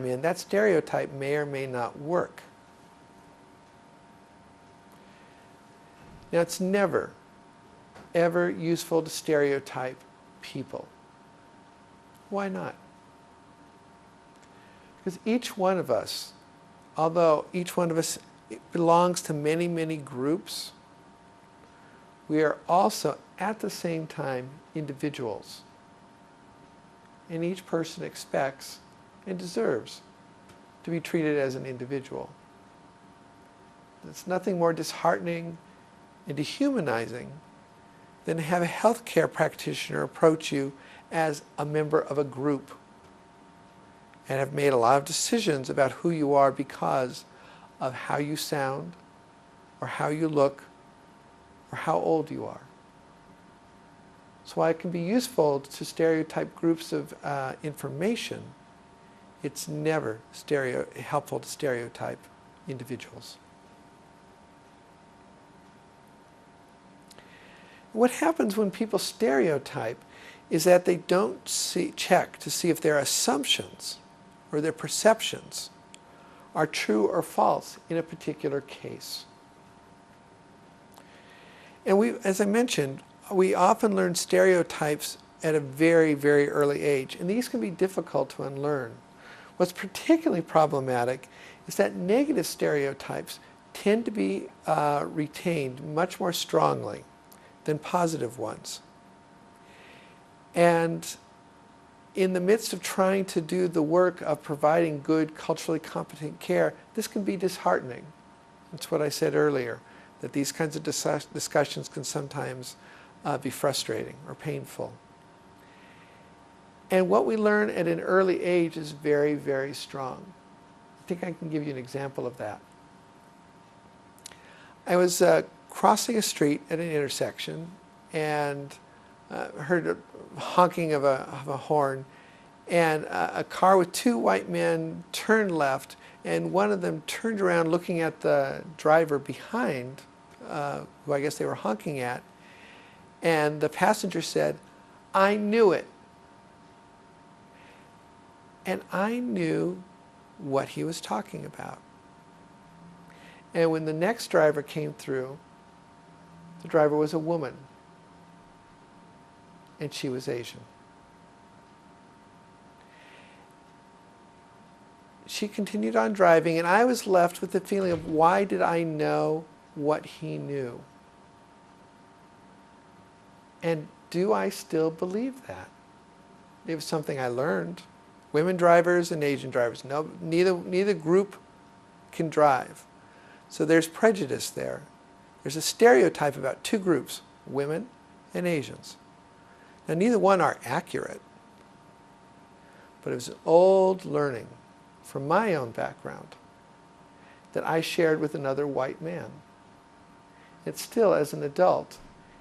in, that stereotype may or may not work. Now, it's never, ever useful to stereotype people. Why not? Because each one of us, although each one of us belongs to many, many groups, we are also, at the same time, individuals. And each person expects and deserves to be treated as an individual. It's nothing more disheartening and dehumanizing than to have a healthcare practitioner approach you as a member of a group and have made a lot of decisions about who you are because of how you sound, or how you look, or how old you are. So while it can be useful to stereotype groups of information, it's never helpful to stereotype individuals. What happens when people stereotype is that they don't check to see if their assumptions or their perceptions are true or false in a particular case. And as I mentioned, we often learn stereotypes at a very, very early age, and these can be difficult to unlearn. What's particularly problematic is that negative stereotypes tend to be retained much more strongly than positive ones. And in the midst of trying to do the work of providing good, culturally competent care, this can be disheartening. That's what I said earlier, that these kinds of discussions can sometimes be frustrating or painful. And what we learn at an early age is very, very strong. I think I can give you an example of that. I was crossing a street at an intersection and heard a honking of a horn, and a car with two white men turned left, and one of them turned around looking at the driver behind, who I guess they were honking at, and the passenger said, "I knew it." And I knew what he was talking about. And when the next driver came through, the driver was a woman, and she was Asian. She continued on driving, and I was left with the feeling of, why did I know what he knew? And do I still believe that? It was something I learned. Women drivers and Asian drivers, neither group can drive. So there's prejudice there. There's a stereotype about two groups, women and Asians. Now, neither one are accurate, but it was an old learning from my own background that I shared with another white man. It's still, as an adult,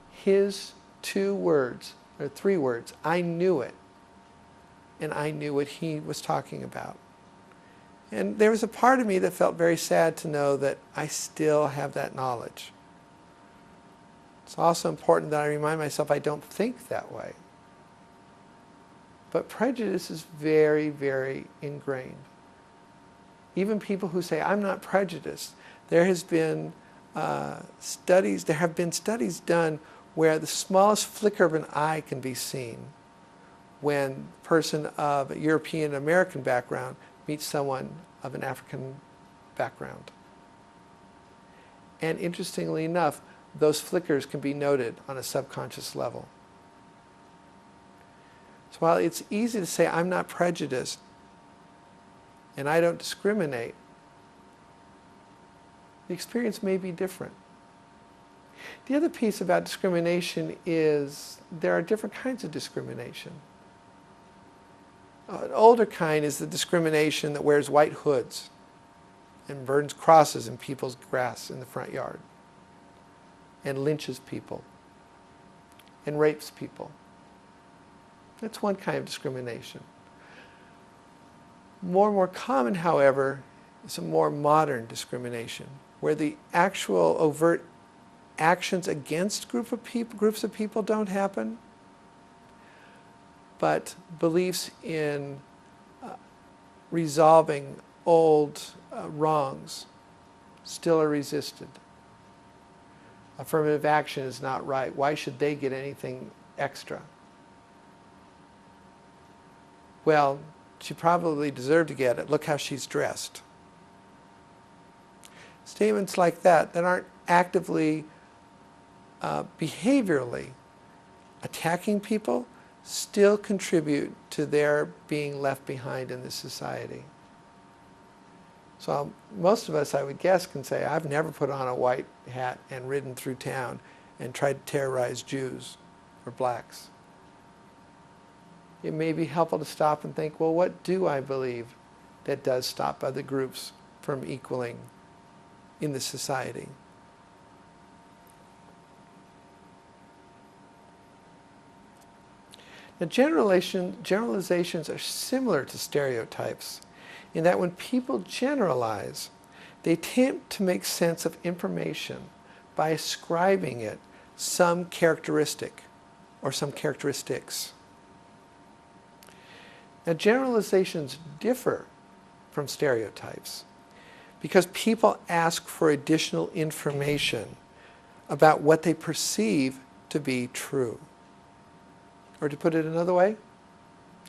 his two words, or three words, "I knew it," and I knew what he was talking about. And there was a part of me that felt very sad to know that I still have that knowledge. It's also important that I remind myself I don't think that way. But prejudice is very, very ingrained. Even people who say, "I'm not prejudiced," there have been studies done where the smallest flicker of an eye can be seen when a person of a European American background meets someone of an African background. And interestingly enough, those flickers can be noted on a subconscious level. So while it's easy to say, "I'm not prejudiced and I don't discriminate," the experience may be different. The other piece about discrimination is there are different kinds of discrimination. An older kind is the discrimination that wears white hoods and burns crosses in people's grass in the front yard, and lynches people, and rapes people. That's one kind of discrimination. More and more common, however, is a more modern discrimination, where the actual overt actions against groups of people don't happen, but beliefs in resolving old wrongs still are resisted. Affirmative action is not right. Why should they get anything extra? Well, she probably deserved to get it. Look how she's dressed. Statements like that aren't actively, behaviorally attacking people, still contribute to their being left behind in this society. So most of us, I would guess, can say, I've never put on a white hat and ridden through town and tried to terrorize Jews or blacks. It may be helpful to stop and think, well, what do I believe that does stop other groups from equaling in the society? Now, generalizations are similar to stereotypes in that when people generalize, they attempt to make sense of information by ascribing it some characteristic or some characteristics. Now, generalizations differ from stereotypes because people ask for additional information about what they perceive to be true. Or to put it another way,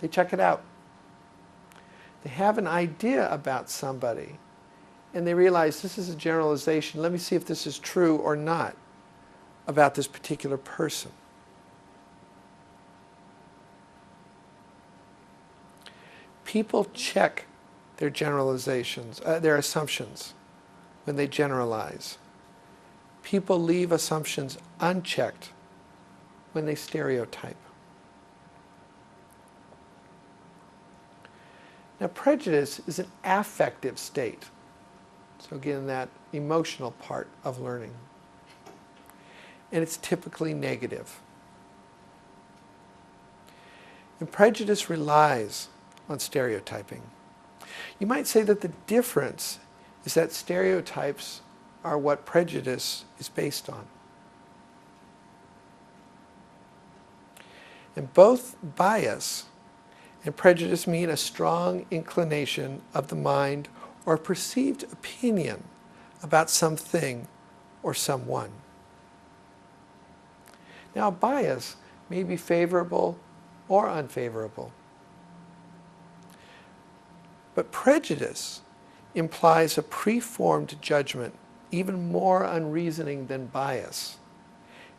they check it out. They have an idea about somebody and they realize this is a generalization. Let me see if this is true or not about this particular person. People check their generalizations, their assumptions when they generalize. People leave assumptions unchecked when they stereotype. Now, prejudice is an affective state. So again, that emotional part of learning. And it's typically negative. And prejudice relies on stereotyping. You might say that the difference is that stereotypes are what prejudice is based on. And both bias and prejudice mean a strong inclination of the mind or perceived opinion about something or someone. Now, bias may be favorable or unfavorable. But prejudice implies a preformed judgment, even more unreasoning than bias,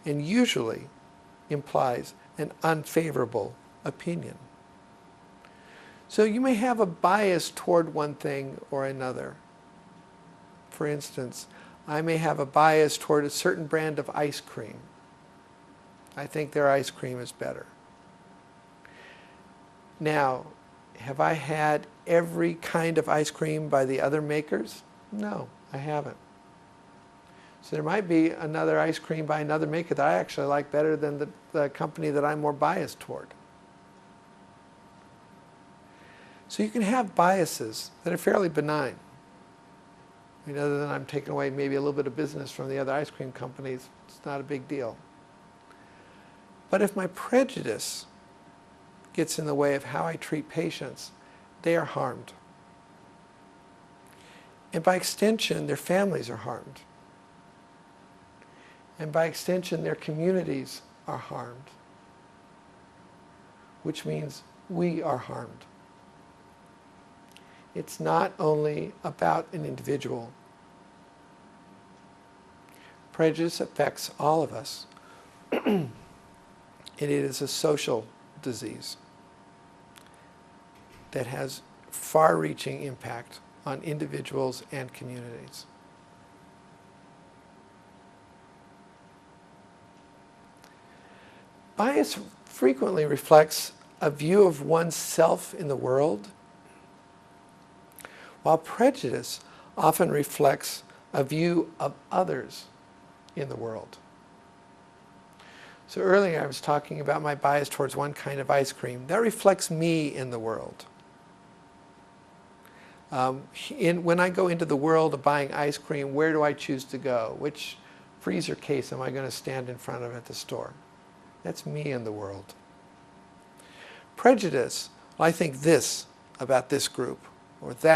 and usually implies an unfavorable opinion. So you may have a bias toward one thing or another. For instance, I may have a bias toward a certain brand of ice cream. I think their ice cream is better. Now, have I had every kind of ice cream by the other makers? No, I haven't. So there might be another ice cream by another maker that I actually like better than the company that I'm more biased toward. So you can have biases that are fairly benign. I mean, other than I'm taking away maybe a little bit of business from the other ice cream companies, it's not a big deal. But if my prejudice gets in the way of how I treat patients, they are harmed. And by extension, their families are harmed. And by extension, their communities are harmed. Which means we are harmed. It's not only about an individual. Prejudice affects all of us. And it is a social disease that has far-reaching impact on individuals and communities. Bias frequently reflects a view of oneself in the world, while prejudice often reflects a view of others in the world. So earlier I was talking about my bias towards one kind of ice cream. That reflects me in the world. When I go into the world of buying ice cream, where do I choose to go? Which freezer case am I going to stand in front of at the store? That's me in the world. Prejudice, well, I think this about this group, or that.